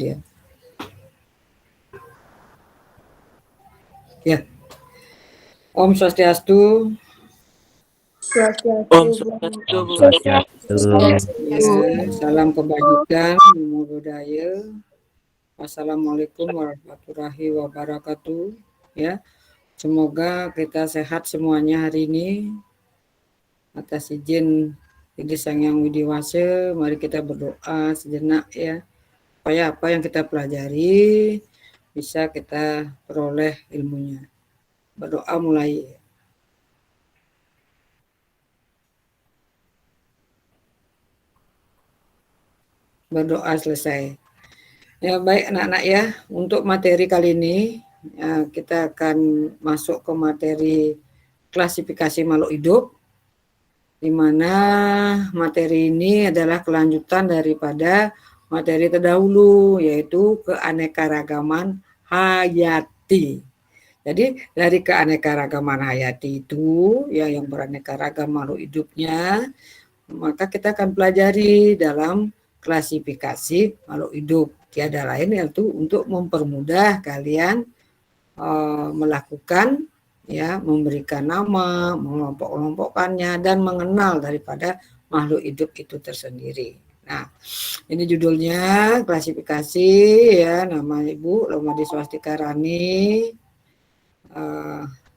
Ya. Ya. Om Swastiastu. Om Swastiastu, Bu. Ya, salam kebajikan, namo budaya. Assalamualaikum warahmatullahi wabarakatuh. Ya, semoga kita sehat semuanya hari ini. Atas izin Idi Sang Yang Widiwasa, mari kita berdoa sejenak ya, supaya apa yang kita pelajari bisa kita peroleh ilmunya. Berdoa mulai. Berdoa selesai. Ya baik anak-anak ya, untuk materi kali ini ya, kita akan masuk ke materi klasifikasi makhluk hidup, di mana materi ini adalah kelanjutan daripada materi terdahulu, yaitu keanekaragaman hayati. Jadi dari keanekaragaman hayati itu ya, yang beraneka ragam makhluk hidupnya, maka kita akan pelajari dalam klasifikasi makhluk hidup. Tiada lain yaitu untuk mempermudah kalian melakukan ya, memberikan nama, mengelompok-kelompokkannya dan mengenal daripada makhluk hidup itu tersendiri. Nah, ini judulnya klasifikasi ya, nama Ibu Lomadi Swastika Rani.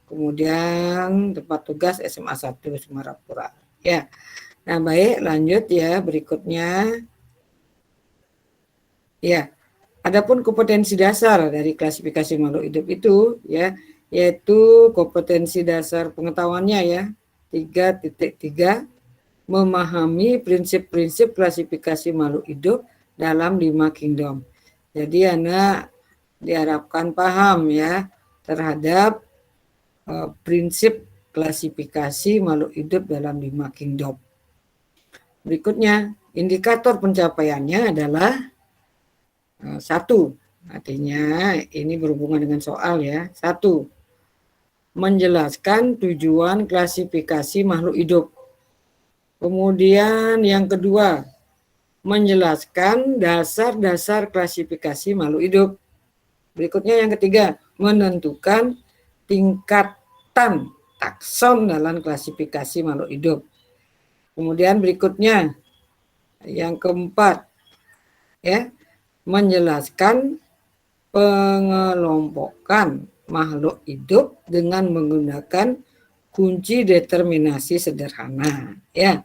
Kemudian tempat tugas SMA 1 Semarapura. Ya. Nah, baik, lanjut ya berikutnya. Ya, adapun kompetensi dasar dari klasifikasi makhluk hidup itu ya, yaitu kompetensi dasar pengetahuannya ya, 3.3, memahami prinsip-prinsip klasifikasi makhluk hidup dalam 5 kingdom. Jadi anak diharapkan paham ya terhadap prinsip klasifikasi makhluk hidup dalam 5 kingdom. Berikutnya, indikator pencapaiannya adalah 1, artinya ini berhubungan dengan soal ya. 1, menjelaskan tujuan klasifikasi makhluk hidup. Kemudian yang kedua, menjelaskan dasar-dasar klasifikasi makhluk hidup. Berikutnya yang ketiga, menentukan tingkatan takson dalam klasifikasi makhluk hidup. Kemudian berikutnya yang keempat ya, menjelaskan pengelompokan makhluk hidup dengan menggunakan kunci determinasi sederhana ya.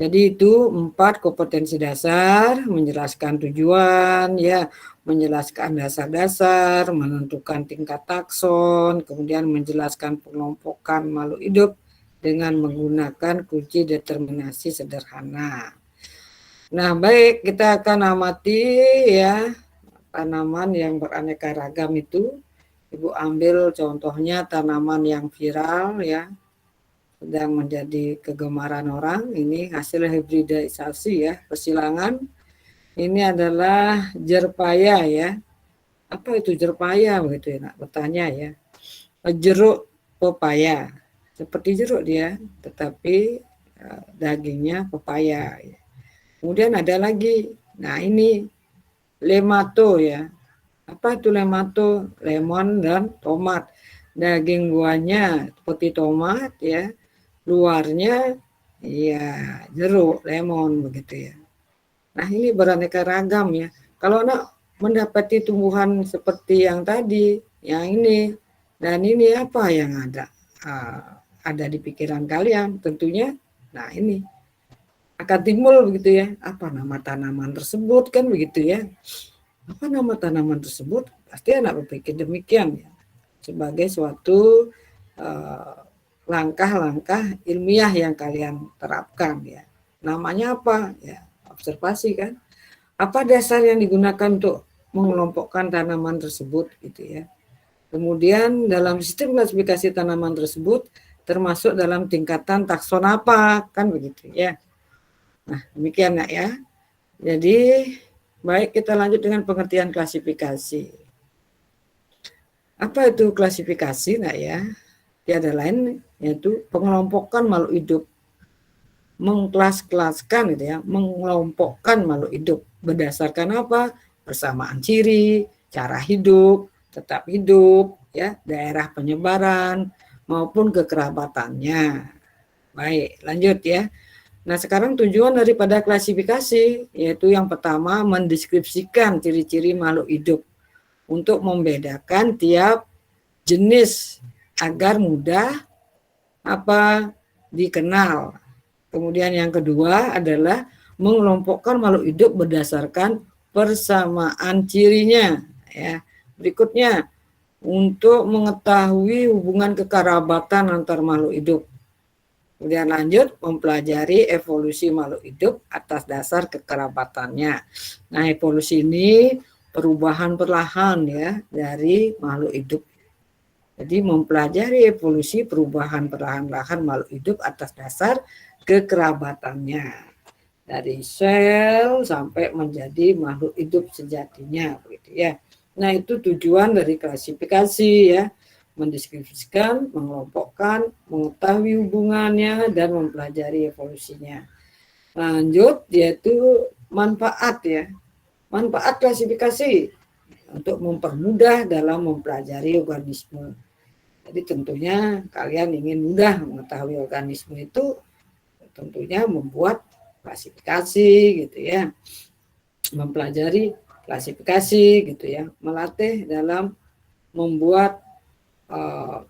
Jadi itu 4 kompetensi dasar, menjelaskan tujuan ya, menjelaskan dasar-dasar, menentukan tingkat takson, kemudian menjelaskan pengelompokan makhluk hidup dengan menggunakan kunci determinasi sederhana. Nah, baik, kita akan amati ya tanaman yang beraneka ragam itu. Ibu ambil contohnya tanaman yang viral ya, sedang menjadi kegemaran orang. Ini hasil hibridisasi ya, persilangan. Ini adalah jerpaya ya. Apa itu jerpaya begitu ya, nak bertanya ya. Jeruk pepaya. Seperti jeruk dia, tetapi dagingnya pepaya ya. Kemudian ada lagi, nah ini lemato ya. Apa itu lemato? Lemon dan tomat. Daging buahnya seperti tomat ya. Luarnya ya jeruk, lemon begitu ya. Nah ini beraneka ragam ya. Kalau anak mendapati tumbuhan seperti yang tadi, yang ini, dan ini apa yang ada di pikiran kalian? Tentunya, nah ini akan timbul begitu ya, apa nama tanaman tersebut kan begitu ya, apa nama tanaman tersebut, pasti anak berpikir demikian ya, sebagai suatu langkah-langkah ilmiah yang kalian terapkan ya. Namanya apa ya, observasi kan, apa dasar yang digunakan untuk mengelompokkan tanaman tersebut gitu ya. Kemudian dalam sistem klasifikasi tanaman tersebut termasuk dalam tingkatan takson apa kan begitu ya. Nah, demikian ya. Jadi, baik kita lanjut dengan pengertian klasifikasi. Apa itu klasifikasi nak ya? Tiada lain yaitu pengelompokan makhluk hidup. Mengkelas-kelaskan gitu ya, mengelompokkan makhluk hidup. Berdasarkan apa? persamaan ciri, cara hidup, tetap hidup, ya, daerah penyebaran maupun kekerabatannya. Baik, lanjut ya. Nah, sekarang tujuan daripada klasifikasi yaitu yang pertama mendeskripsikan ciri-ciri makhluk hidup untuk membedakan tiap jenis agar mudah dikenal. Kemudian yang kedua adalah mengelompokkan makhluk hidup berdasarkan persamaan cirinya, ya. Berikutnya, untuk mengetahui hubungan kekerabatan antar makhluk hidup. Kemudian lanjut mempelajari evolusi makhluk hidup atas dasar kekerabatannya. Nah, evolusi ini perubahan perlahan ya dari makhluk hidup. Jadi mempelajari evolusi perubahan perlahan-lahan makhluk hidup atas dasar kekerabatannya. Dari sel sampai menjadi makhluk hidup sejatinya, begitu ya. Nah, itu tujuan dari klasifikasi ya. Mendeskripsikan, mengelompokkan, mengetahui hubungannya, dan mempelajari evolusinya. Lanjut, yaitu manfaat ya. Manfaat klasifikasi untuk mempermudah dalam mempelajari organisme. Jadi tentunya kalian ingin mudah mengetahui organisme itu, tentunya membuat klasifikasi gitu ya. Mempelajari klasifikasi gitu ya. Melatih dalam membuat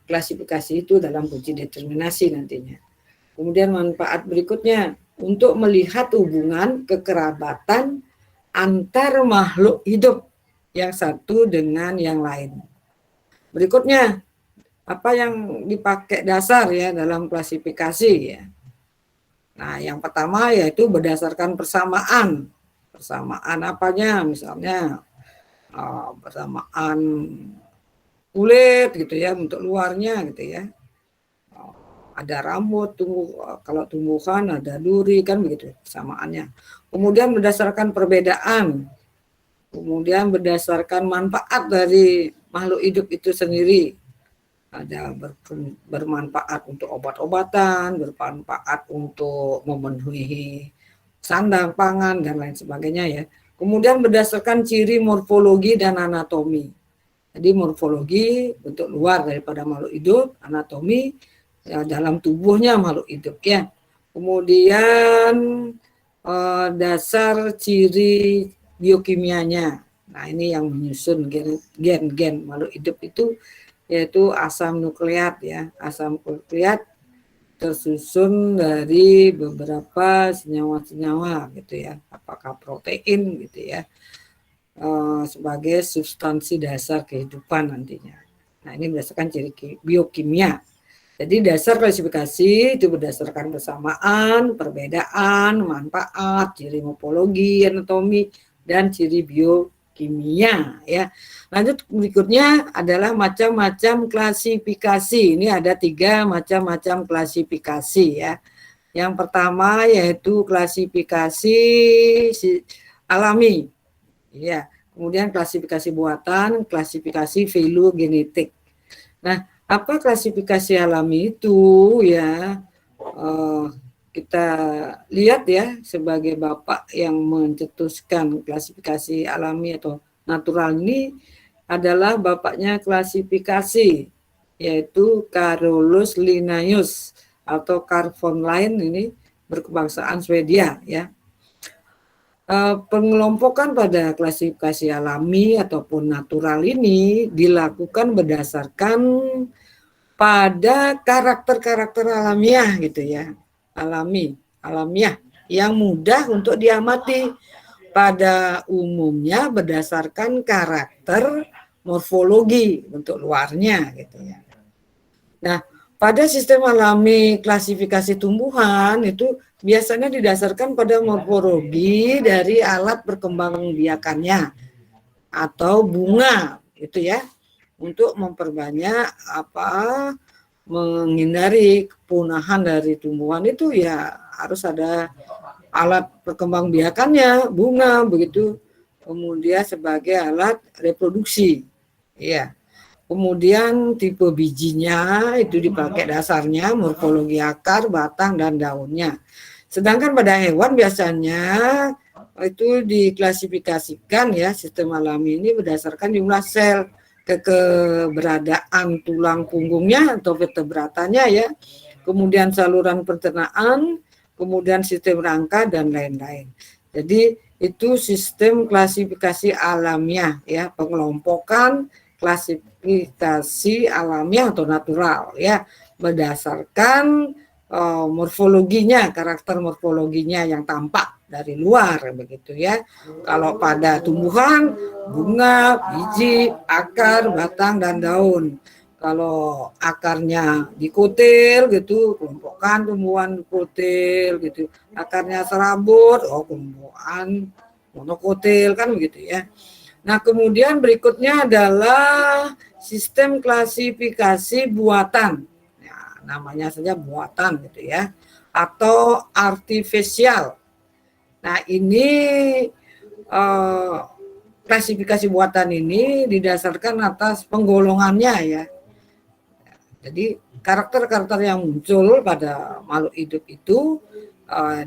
klasifikasi itu dalam kunci determinasi nantinya. Kemudian manfaat berikutnya untuk melihat hubungan kekerabatan antar makhluk hidup yang satu dengan yang lain. Berikutnya, apa yang dipakai dasar ya dalam klasifikasi ya. Nah, yang pertama yaitu berdasarkan persamaan. Persamaan apanya? Misalnya persamaan kulit gitu ya, untuk luarnya gitu ya. Ada rambut, kalau tumbuhan ada duri kan begitu persamaannya. Kemudian berdasarkan perbedaan. Kemudian berdasarkan manfaat dari makhluk hidup itu sendiri. Ada bermanfaat untuk obat-obatan, bermanfaat untuk memenuhi sandang, pangan, dan lain sebagainya ya. Kemudian berdasarkan ciri morfologi dan anatomi. Jadi morfologi bentuk luar daripada makhluk hidup, anatomi ya, dalam tubuhnya makhluk hidup ya. Kemudian dasar ciri biokimianya. Nah, ini yang menyusun gen-gen makhluk hidup itu yaitu asam nukleat ya. Asam nukleat tersusun dari beberapa senyawa-senyawa gitu ya. Apakah protein gitu ya. Sebagai substansi dasar kehidupan nantinya. Nah, ini berdasarkan ciri biokimia. Jadi dasar klasifikasi itu berdasarkan persamaan, perbedaan, manfaat, ciri morfologi, anatomi, dan ciri biokimia ya. Lanjut berikutnya adalah macam-macam klasifikasi. Ini ada 3 macam-macam klasifikasi ya. Yang pertama yaitu klasifikasi alami. Ya, kemudian klasifikasi buatan, klasifikasi filogenetik. Nah, apa klasifikasi alami itu ya? Kita lihat ya sebagai bapak yang mencetuskan klasifikasi alami atau natural ini adalah bapaknya klasifikasi, yaitu Carolus Linnaeus atau Carl von Linné, ini berkebangsaan Swedia ya. Pengelompokan pada klasifikasi alami ataupun natural ini dilakukan berdasarkan pada karakter-karakter alamiah gitu ya, alamiah yang mudah untuk diamati, pada umumnya berdasarkan karakter morfologi bentuk luarnya gitu ya. Nah, pada sistem alami klasifikasi tumbuhan itu biasanya didasarkan pada morfologi dari alat perkembangbiakannya atau bunga gitu ya, untuk memperbanyak menghindari kepunahan dari tumbuhan itu ya harus ada alat perkembangbiakannya, bunga begitu, kemudian sebagai alat reproduksi ya. Kemudian tipe bijinya itu dipakai dasarnya, morfologi akar, batang, dan daunnya. Sedangkan pada hewan biasanya itu diklasifikasikan ya, sistem alami ini berdasarkan jumlah sel, keberadaan tulang punggungnya atau vertebratanya ya, kemudian saluran pencernaan, kemudian sistem rangka dan lain-lain. Jadi itu sistem klasifikasi alamiah ya, pengelompokan klasifikasi alamiah atau natural ya, berdasarkan morfologinya, karakter morfologinya yang tampak dari luar begitu ya. Kalau pada tumbuhan, bunga, biji, akar, batang dan daun. Kalau akarnya dikutil gitu, kelompokan tumbuhan dikutil gitu. Akarnya serabut, oh kelompokan monokotil kan begitu ya. Nah, kemudian berikutnya adalah sistem klasifikasi buatan. Ya, namanya saja buatan gitu ya. Atau artifisial. Nah, ini klasifikasi buatan ini didasarkan atas penggolongannya ya. Jadi karakter-karakter yang muncul pada makhluk hidup itu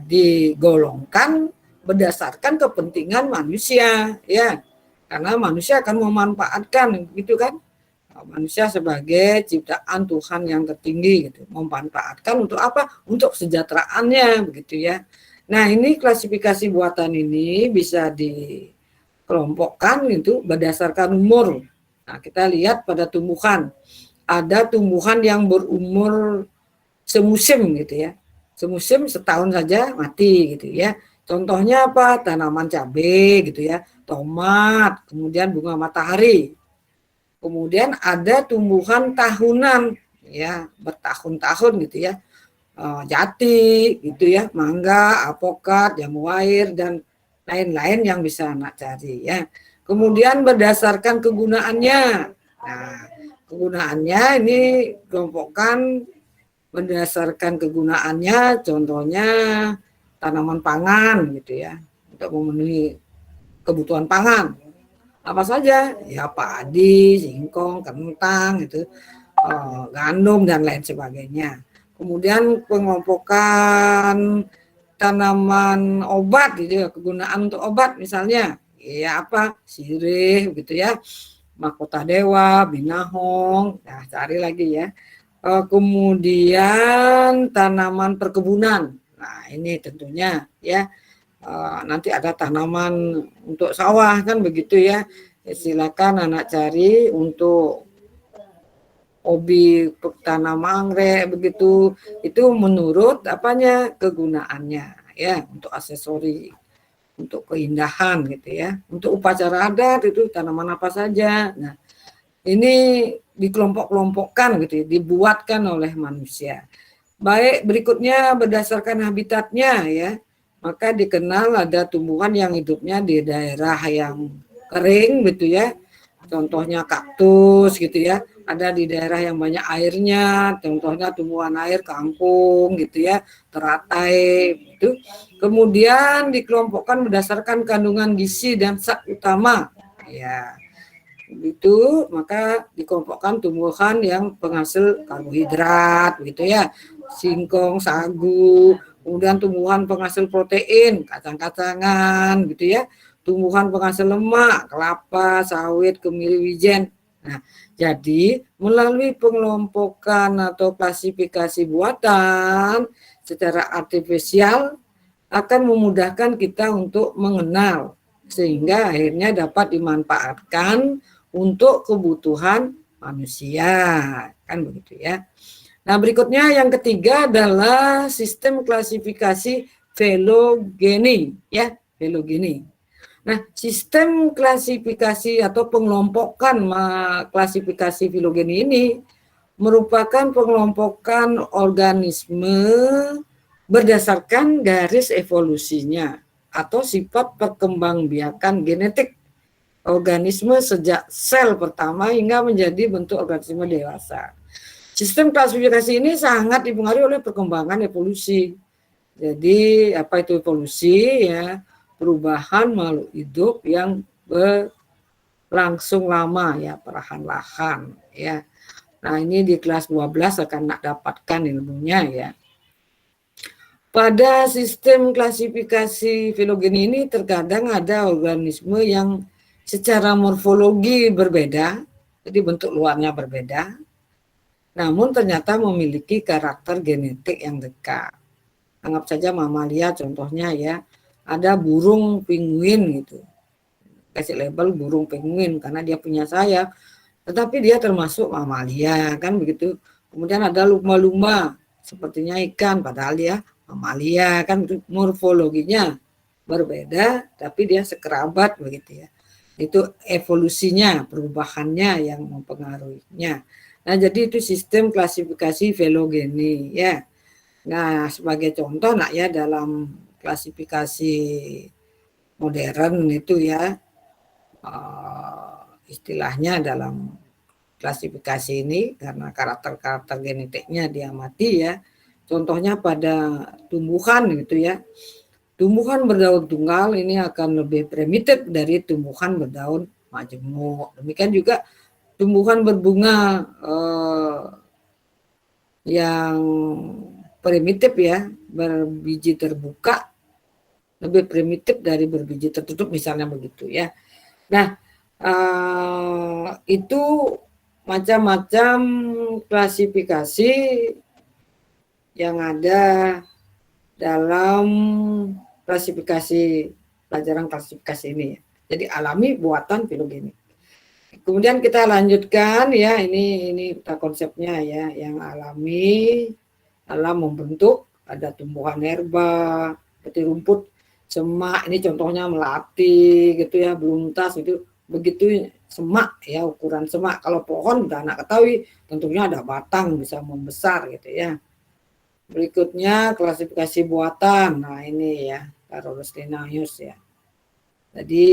digolongkan berdasarkan kepentingan manusia ya. Karena manusia akan memanfaatkan gitu kan. Manusia sebagai ciptaan Tuhan yang tertinggi gitu, memanfaatkan untuk apa? Untuk kesejahteraannya begitu ya. Nah, ini klasifikasi buatan ini bisa dikelompokkan itu berdasarkan umur. Nah, kita lihat pada tumbuhan. Ada tumbuhan yang berumur semusim gitu ya. Semusim setahun saja mati gitu ya. Contohnya apa? Tanaman cabai gitu ya, tomat, kemudian bunga matahari. Kemudian ada tumbuhan tahunan ya, bertahun-tahun gitu ya. Jati gitu ya, mangga, alpukat, jamu air dan lain-lain yang bisa anak cari ya. Kemudian berdasarkan kegunaannya. Nah, kegunaannya ini kelompokkan berdasarkan kegunaannya, contohnya tanaman pangan gitu ya, untuk memenuhi kebutuhan pangan. Apa saja? Ya padi, singkong, kentang itu, gandum dan lain sebagainya. Kemudian pengelompokan tanaman obat gitu ya, kegunaan untuk obat misalnya, ya apa? Sirih gitu ya, mahkota dewa, binahong, nah cari lagi ya. Kemudian tanaman perkebunan. Nah, ini tentunya ya nanti ada tanaman untuk sawah kan begitu ya. Silakan anak cari untuk hobi tanam anggrek begitu, itu menurut apanya kegunaannya ya, untuk aksesori, untuk keindahan gitu ya, untuk upacara adat itu tanaman apa saja. Nah, ini dikelompok-kelompokkan gitu ya, dibuatkan oleh manusia. Baik, berikutnya berdasarkan habitatnya ya, maka dikenal ada tumbuhan yang hidupnya di daerah yang kering gitu ya, contohnya kaktus gitu ya, ada di daerah yang banyak airnya, contohnya tumbuhan air kangkung gitu ya, teratai gitu. Kemudian dikelompokkan berdasarkan kandungan gizi dan zat utama ya, itu maka dikelompokkan tumbuhan yang penghasil karbohidrat gitu ya, singkong, sagu, kemudian tumbuhan penghasil protein, kacang-kacangan gitu ya, tumbuhan penghasil lemak, kelapa, sawit, kemiri, wijen. Nah, jadi melalui pengelompokan atau klasifikasi buatan secara artifisial akan memudahkan kita untuk mengenal, sehingga akhirnya dapat dimanfaatkan untuk kebutuhan manusia, kan begitu ya. Nah, berikutnya yang ketiga adalah sistem klasifikasi filogeni ya, filogeni. Nah, sistem klasifikasi atau pengelompokan klasifikasi filogeni ini merupakan pengelompokan organisme berdasarkan garis evolusinya atau sifat perkembangbiakan genetik organisme sejak sel pertama hingga menjadi bentuk organisme dewasa. Sistem klasifikasi ini sangat dipengaruhi oleh perkembangan evolusi. Jadi apa itu evolusi ya? Perubahan makhluk hidup yang berlangsung lama ya, perlahan-lahan ya. Nah, ini di kelas 12 akan dapatkan ilmunya ya. Pada sistem klasifikasi filogeni ini terkadang ada organisme yang secara morfologi berbeda, jadi bentuk luarnya berbeda, namun ternyata memiliki karakter genetik yang dekat. Anggap saja mamalia contohnya ya, ada burung penguin gitu. Kasih label burung penguin karena dia punya sayap, tetapi dia termasuk mamalia kan begitu. Kemudian ada lumba-lumba, sepertinya ikan padahal dia mamalia kan, morfologinya berbeda tapi dia sekerabat begitu ya. Itu evolusinya, perubahannya yang mempengaruhinya. Nah, jadi itu sistem klasifikasi filogeni ya. Nah, sebagai contoh nak ya dalam klasifikasi modern itu ya, istilahnya dalam klasifikasi ini karena karakter-karakter genetiknya diamati ya. Contohnya pada tumbuhan gitu ya. Tumbuhan berdaun tunggal ini akan lebih primitif dari tumbuhan berdaun majemuk. Demikian juga tumbuhan berbunga yang primitif ya, berbiji terbuka lebih primitif dari berbiji tertutup misalnya begitu ya. Nah, itu macam-macam klasifikasi yang ada dalam klasifikasi pelajaran klasifikasi ini. Jadi alami, buatan, filogeni. Kemudian kita lanjutkan ya, ini kita konsepnya ya, yang alami dalam membentuk ada tumbuhan herba, seperti rumput, semak, ini contohnya melati gitu ya, beluntas itu begitu semak ya, ukuran semak. Kalau pohon udah anak ketahui tentunya ada batang bisa membesar gitu ya. Berikutnya klasifikasi buatan. Nah, ini ya, Carolus ya. Jadi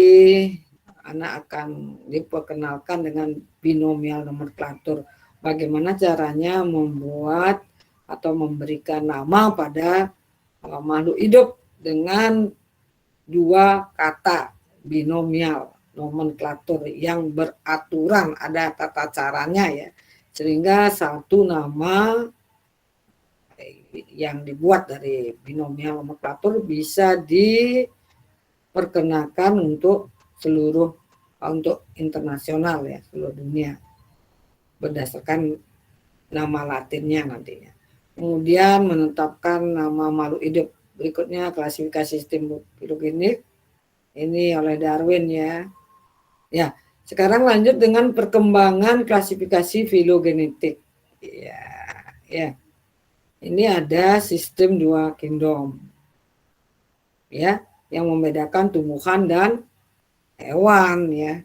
anak akan diperkenalkan dengan binomial nomenklatur. Bagaimana caranya membuat atau memberikan nama pada makhluk hidup dengan dua kata binomial nomenklatur yang beraturan, ada tata caranya ya, sehingga satu nama yang dibuat dari binomial nomenklatur bisa diperkenakan untuk seluruh, untuk internasional ya, seluruh dunia berdasarkan nama latinnya nantinya. Kemudian menetapkan nama makhluk hidup. Berikutnya klasifikasi sistem filogenik ini oleh Darwin ya. Ya, sekarang lanjut dengan perkembangan klasifikasi filogenetik. Ya, ya. Ini ada sistem dua kingdom. Ya, yang membedakan tumbuhan dan hewan ya.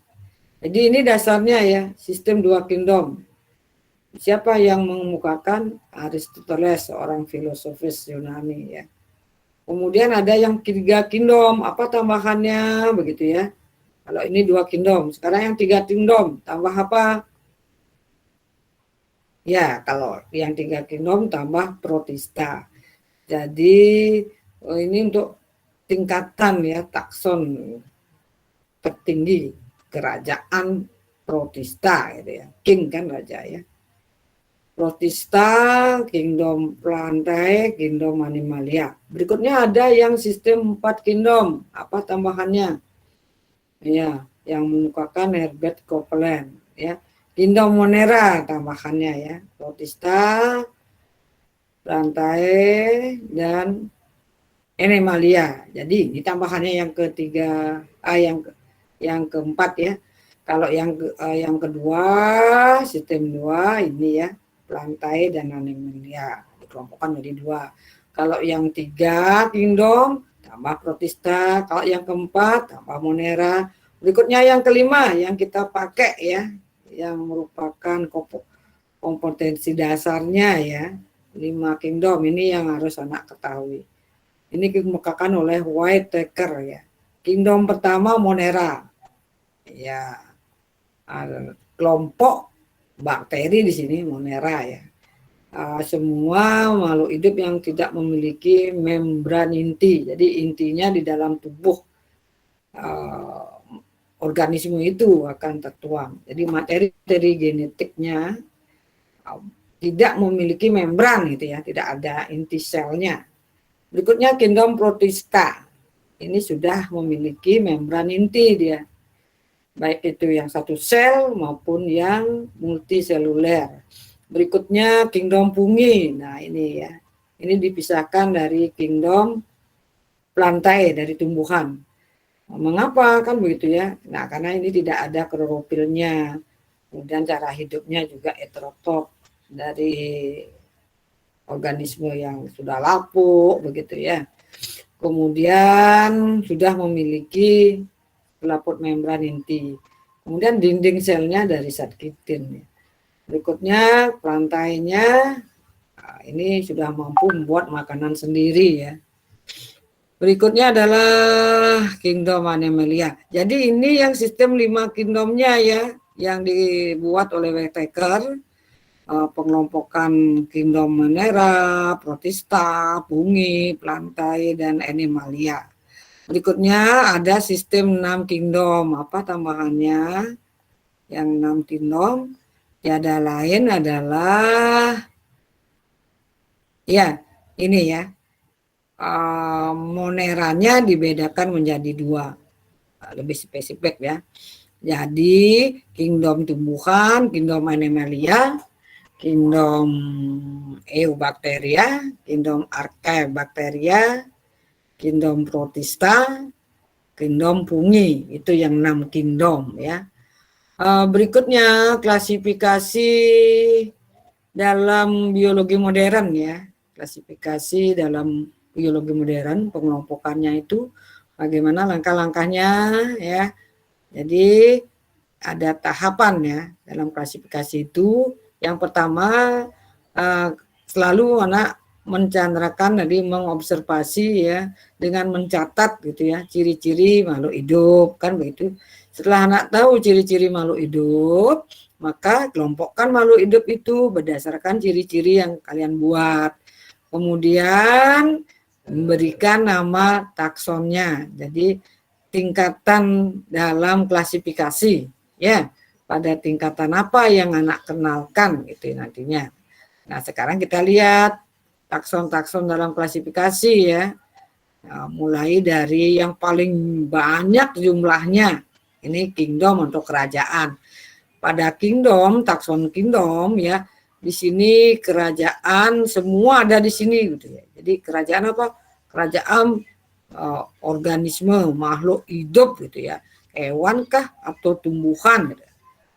Jadi ini dasarnya ya, sistem dua kingdom. Siapa yang mengemukakan? Aristoteles, seorang filosofis Yunani ya. Kemudian ada yang tiga kingdom, apa tambahannya begitu ya. Kalau ini dua kingdom, sekarang yang tiga kingdom, tambah apa? Ya, kalau yang tiga kingdom tambah protista. Jadi ini untuk tingkatan ya, takson tertinggi kerajaan protista gitu ya. King kan raja ya. Protista, kingdom plantae, kingdom animalia. Berikutnya ada yang sistem 4 kingdom. Apa tambahannya? Ya, yang mengemukakan Herbert Copeland ya. Kingdom Monera tambahannya ya. Protista, plantae dan animalia. Jadi ini tambahannya yang ketiga, yang keempat ya. Kalau yang kedua sistem 2 ini ya, plantae dan animalia dikelompokkan jadi 2. Kalau yang 3 kingdom tambah protista, kalau yang keempat tambah monera. Berikutnya yang kelima yang kita pakai ya, yang merupakan kompetensi dasarnya ya, 5 kingdom ini yang harus anak ketahui. Ini dikemukakan oleh Whitaker ya. Kingdom pertama monera. Ya, kelompok bakteri di sini monera ya. Semua makhluk hidup yang tidak memiliki membran inti. Jadi intinya di dalam tubuh organisme itu akan tertuang. Jadi materi genetiknya tidak memiliki membran gitu ya, tidak ada inti selnya. Berikutnya kingdom protista. Ini sudah memiliki membran inti dia, baik itu yang satu sel maupun yang multiseluler. Berikutnya kingdom fungi. Nah ini ya, ini dipisahkan dari kingdom plantae, dari tumbuhan. Mengapa kan begitu ya? Nah karena ini tidak ada klorofilnya, kemudian cara hidupnya juga heterotop dari organisme yang sudah lapuk begitu ya. Kemudian sudah memiliki pelaput membran inti. Kemudian dinding selnya dari zat kitin. Berikutnya plantainya, nah ini sudah mampu membuat makanan sendiri ya. Berikutnya adalah kingdom Animalia. Jadi ini yang sistem 5 kingdomnya ya, yang dibuat oleh Whittaker. Pengelompokan kingdom Monera, Protista, Fungi, Plantae, dan Animalia. Berikutnya ada sistem 6 kingdom. Apa tambahannya? Yang 6 kingdom tiada lain adalah ya ini ya, moneranya dibedakan menjadi 2, lebih spesifik ya. Jadi kingdom tumbuhan, kingdom Animalia, kingdom Eubacteria, kingdom Archaebacteria, kingdom Protista, kingdom fungi. Itu yang 6 kingdom ya. Berikutnya klasifikasi dalam biologi modern ya. Klasifikasi dalam biologi modern, pengelompokannya itu bagaimana langkah-langkahnya ya. Jadi ada tahapan ya dalam klasifikasi itu. Yang pertama selalu anak mencandrakan, jadi mengobservasi ya, dengan mencatat gitu ya ciri-ciri makhluk hidup kan begitu. Setelah anak tahu ciri-ciri makhluk hidup, maka kelompokkan makhluk hidup itu berdasarkan ciri-ciri yang kalian buat. Kemudian memberikan nama taksonnya. Jadi tingkatan dalam klasifikasi ya, pada tingkatan apa yang anak kenalkan itu nantinya. Nah sekarang kita lihat takson-takson dalam klasifikasi ya. Nah, mulai dari yang paling banyak jumlahnya, ini kingdom untuk kerajaan. Pada kingdom, takson kingdom ya, di sini kerajaan semua ada di sini gitu ya. Jadi kerajaan apa? Kerajaan organisme makhluk hidup gitu ya. Hewan kah atau tumbuhan gitu.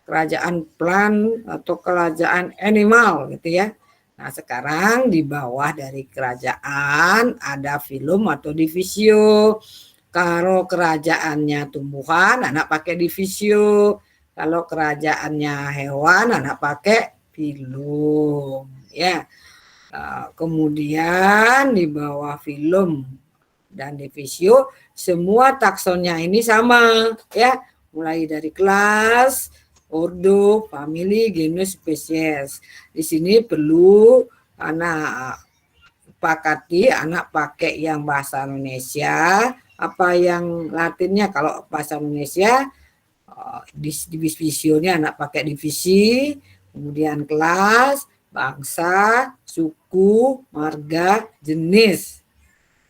Kerajaan plant atau kerajaan animal gitu ya. Nah sekarang di bawah dari kerajaan ada filum atau divisio. Kalau kerajaannya tumbuhan anak pakai divisio. Kalau kerajaannya hewan anak pakai filum ya. Kemudian di bawah filum dan divisio semua taksonnya ini sama ya. Mulai dari kelas, ordo, famili, genus, spesies. Di sini perlu anak pakati, anak pakai yang bahasa Indonesia, apa yang Latinnya. Kalau bahasa Indonesia divisionya anak pakai divisi, kemudian kelas, bangsa, suku, marga, jenis.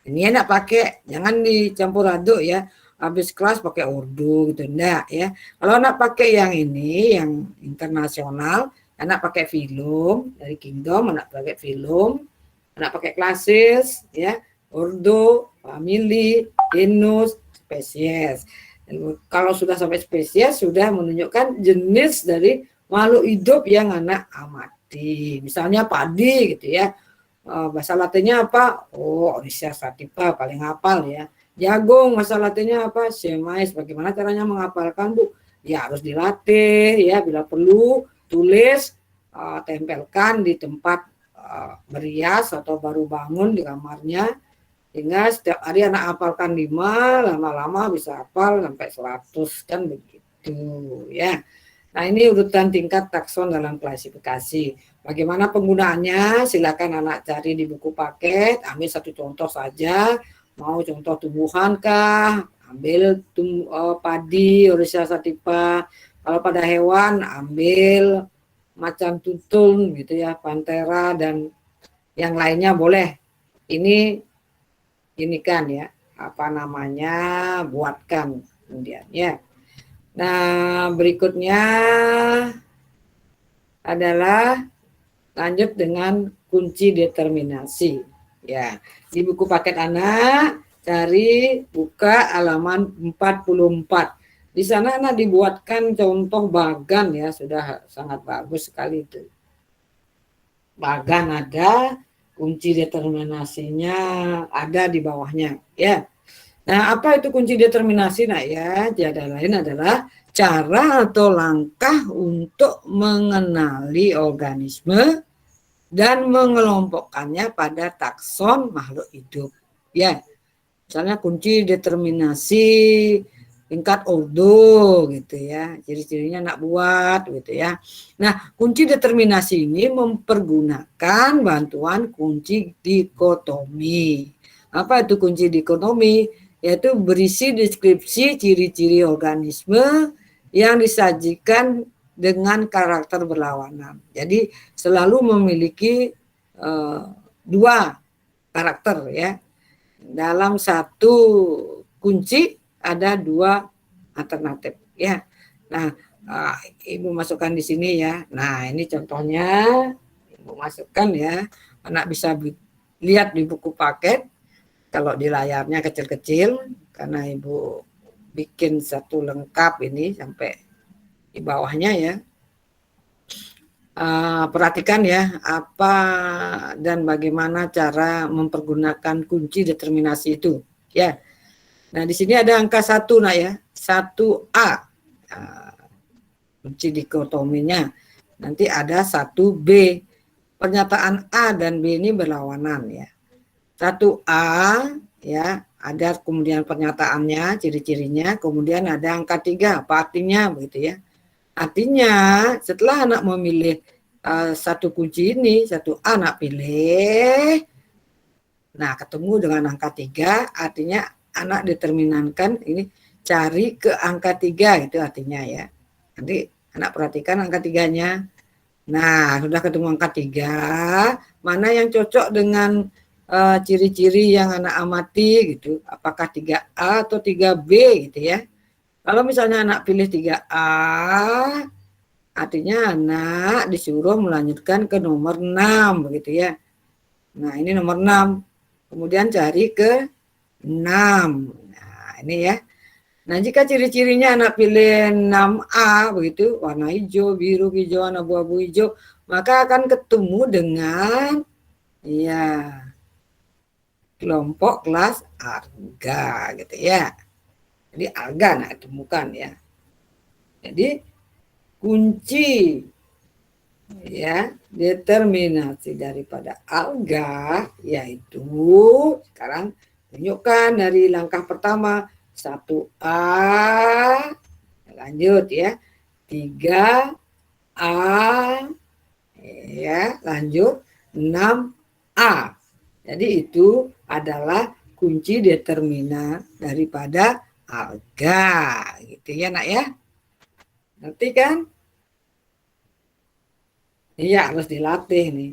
Ini anak pakai, jangan dicampur aduk ya. Habis kelas pakai ordo gitu, enggak ya. Kalau anak pakai yang ini, yang internasional, anak pakai filum dari kingdom, anak pakai filum, anak pakai klasis ya, ordo, famili, genus, spesies. Dan kalau sudah sampai spesies sudah menunjukkan jenis dari makhluk hidup yang anak amati. Misalnya padi gitu ya. Bahasa Latinnya apa? Oh, Orisia sativa paling hafal ya. Jagung bahasa Latinnya apa? Semais. Bagaimana caranya menghafalkan, Bu? Ya harus dilatih ya, bila perlu tulis, tempelkan di tempat merias atau baru bangun di kamarnya, sehingga setiap hari anak hafalkan 5, lama-lama bisa hafal sampai 100 kan begitu ya. Nah ini urutan tingkat takson dalam klasifikasi. Bagaimana penggunaannya? Silakan anak cari di buku paket, ambil satu contoh saja. Mau contoh tumbuhan kah? Ambil padi, Orisia sativa. Kalau pada hewan, ambil macan tutul gitu ya, pantera dan yang lainnya boleh. Ini ini kan ya, apa namanya, buatkan kemudian ya. Nah, berikutnya adalah lanjut dengan kunci determinasi. Ya, di buku paket anak cari buka halaman 44. Di sana anak dibuatkan contoh bagan ya, sudah sangat bagus sekali itu. Bagan ada, kunci determinasinya ada di bawahnya ya. Nah, apa itu kunci determinasi? Nah ya, tiada lain adalah cara atau langkah untuk mengenali organisme dan mengelompokkannya pada takson makhluk hidup. Ya, misalnya kunci determinasi tingkat ordo gitu ya, ciri-cirinya nak buat gitu ya. Nah, kunci determinasi ini mempergunakan bantuan kunci dikotomi. Apa itu kunci dikotomi? Yaitu berisi deskripsi ciri-ciri organisme yang disajikan dengan karakter berlawanan. Jadi selalu memiliki dua karakter ya. Dalam satu kunci ada dua alternatif ya. Nah, Ibu masukkan di sini ya. Nah, ini contohnya Ibu masukkan ya. Anak bisa lihat di buku paket. Kalau di layarnya kecil-kecil karena Ibu bikin satu lengkap ini sampai di bawahnya ya. Perhatikan ya apa dan bagaimana cara mempergunakan kunci determinasi itu ya. Nah di sini ada angka 1 nak ya, 1A kunci dikotominya. Nanti ada 1B, pernyataan A dan B ini berlawanan ya. 1A ya, ada kemudian pernyataannya, ciri-cirinya, kemudian ada angka 3, apa artinya begitu ya. Artinya setelah anak memilih satu kunci ini, 1A anak pilih, nah ketemu dengan angka 3, artinya anak determinankan ini cari ke angka 3 itu artinya ya. Nanti anak perhatikan angka 3-nya. Nah, sudah ketemu angka 3, mana yang cocok dengan ciri-ciri yang anak amati gitu, apakah 3A atau 3B gitu ya. Kalau misalnya anak pilih 3A, artinya anak disuruh melanjutkan ke nomor 6 begitu ya. Nah, ini nomor 6. Kemudian cari ke 6. Nah, ini ya. Nah, jika ciri-cirinya anak pilih 6A begitu, warna hijau, biru, hijau, abu-abu hijau, maka akan ketemu dengan ya kelompok kelas arga gitu ya. Jadi arga nah temukan ya. Jadi kunci ya determinasi daripada alga yaitu sekarang tunjukkan dari langkah pertama 1A lanjut ya 3A ya lanjut 6A. Jadi itu adalah kunci determinan daripada alga gitu ya nak ya. Ngerti kan? Iya, harus dilatih nih.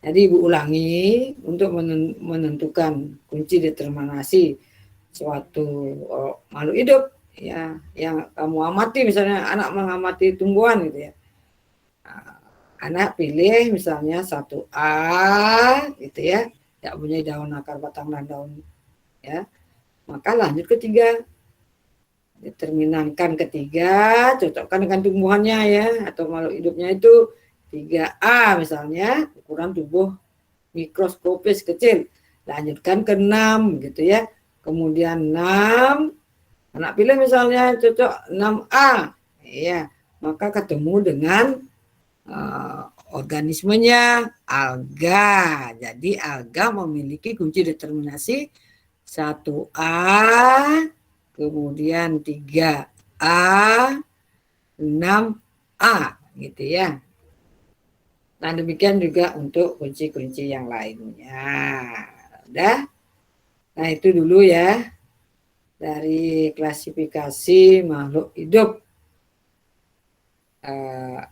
Jadi Ibu ulangi untuk menentukan kunci determinasi suatu makhluk hidup ya yang kamu amati, misalnya anak mengamati tumbuhan gitu ya. Anak pilih misalnya 1A gitu ya, tidak punya daun, akar, batang, dan daun ya. Maka lanjut ke 3. Determinankan ketiga, cocokkan dengan tumbuhannya ya atau makhluk hidupnya itu 3A misalnya, ukuran tubuh mikroskopis kecil. Lanjutkan ke 6 gitu ya. Kemudian 6, anak pilih misalnya cocok 6A. Ya, maka ketemu dengan organismenya alga. Jadi alga memiliki kunci determinasi 1A, kemudian 3A, 6A gitu ya. Nah, demikian juga untuk kunci-kunci yang lainnya. Udah? Nah, itu dulu ya dari klasifikasi makhluk hidup.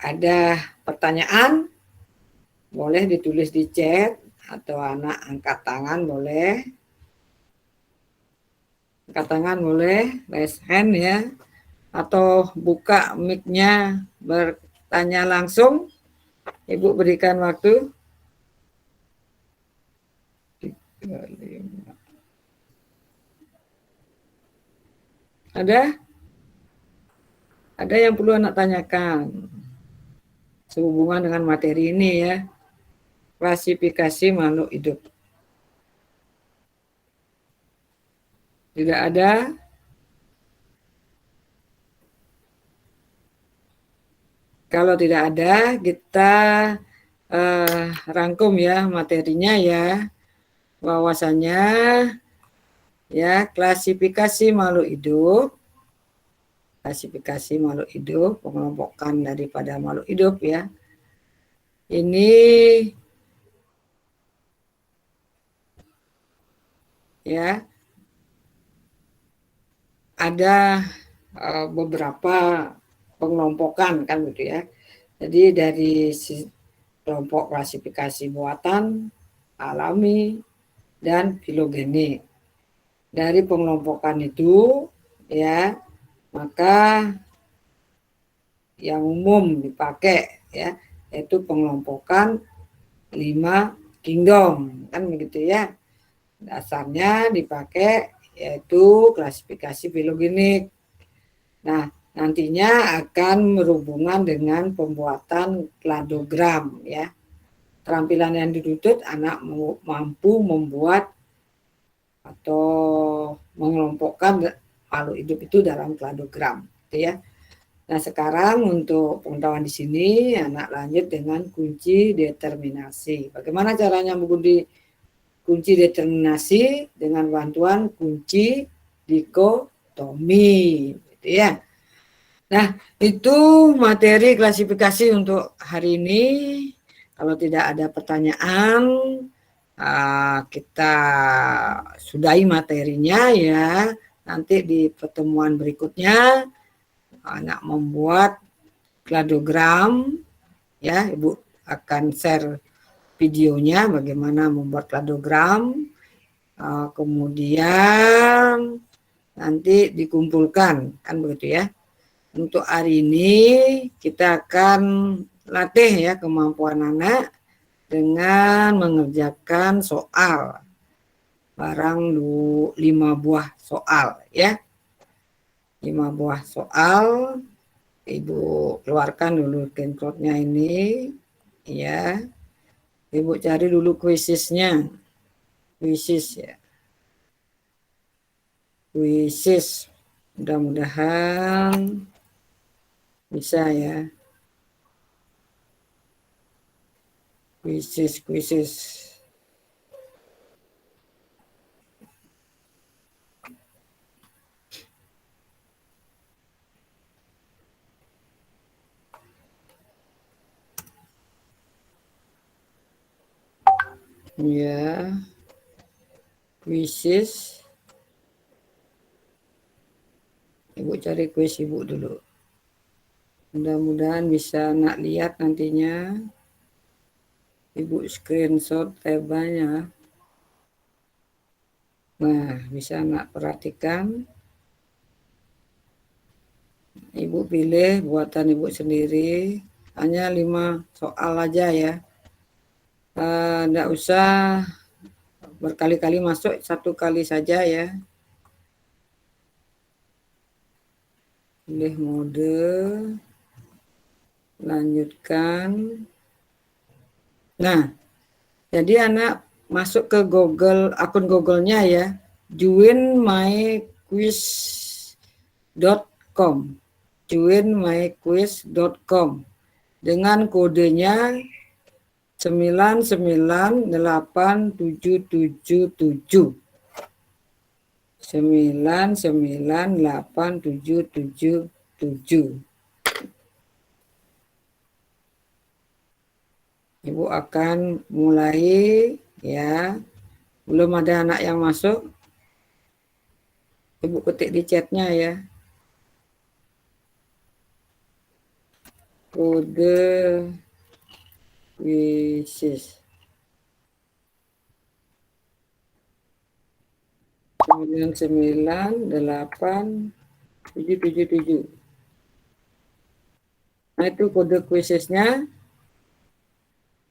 Ada pertanyaan? Boleh ditulis di chat atau anak angkat tangan boleh. Angkat tangan boleh, raise hand ya, atau buka mic-nya bertanya langsung. Ibu berikan waktu. 3, 5. Ada? Ada yang perlu anak tanyakan sehubungan dengan materi ini ya, klasifikasi makhluk hidup. Tidak ada? Kalau tidak ada, kita rangkum ya materinya ya, bahwasanya ya klasifikasi makhluk hidup, pengelompokan daripada makhluk hidup ya. Ini ya ada beberapa pengelompokan kan gitu ya. Jadi dari kelompok klasifikasi buatan, alami, dan filogenik. Dari pengelompokan itu ya, maka yang umum dipakai ya, yaitu pengelompokan 5 kingdom kan begitu ya. Dasarnya dipakai yaitu klasifikasi filogenik. Nah, nantinya akan berhubungan dengan pembuatan kladogram ya. Keterampilan yang dituntut anak mampu membuat atau mengelompokkan makhluk hidup itu dalam kladogram gitu ya. Nah, sekarang untuk pengetahuan di sini anak lanjut dengan kunci determinasi. Bagaimana caranya mengundi kunci determinasi? Dengan bantuan kunci dikotomi gitu ya. Nah, itu materi klasifikasi untuk hari ini. Kalau tidak ada pertanyaan, kita sudahi materinya ya. Nanti di pertemuan berikutnya anak membuat kladogram ya, Ibu akan share videonya bagaimana membuat kladogram. Kemudian nanti dikumpulkan kan begitu ya. Untuk hari ini kita akan latih ya kemampuan anak dengan mengerjakan soal barang 5 buah soal ya. 5 buah soal. Ibu keluarkan dulu screenshotnya ini ya. Ibu cari dulu kuisisnya. Kuisis ya. Kuisis. Mudah-mudahan bisa ya. Kuisis. Ya. Kuisis. Ibu cari kuis ibu dulu. Mudah-mudahan bisa nak lihat nantinya. Ibu screenshot tabanya. Nah, bisa nak perhatikan. Ibu pilih buatan ibu sendiri. Hanya 5 soal aja ya. Nggak usah berkali-kali masuk, 1 kali saja ya. Pilih mode. Lanjutkan. Nah, jadi anak masuk ke Google, akun Google-nya ya, joinmyquiz.com, joinmyquiz.com dengan kodenya 998777, 998777. Ibu akan mulai ya. Belum ada anak yang masuk. Ibu ketik di chatnya ya. Kode kuisis. 9987777. Nah, itu kode kuisisnya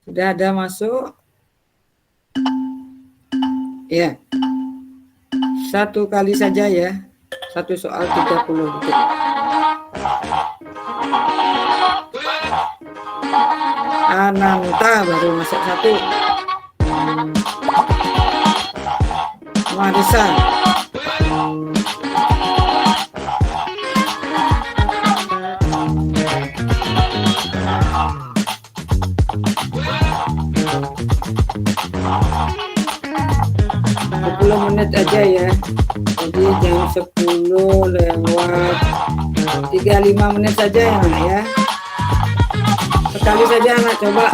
sudah ada masuk. Ya, satu kali saja ya, satu soal 30 detik. Ananta baru masuk satu. Marisa. Menit aja ya, jadi jam 10:35 menit saja ya Nak ya. Sekali saja Anak coba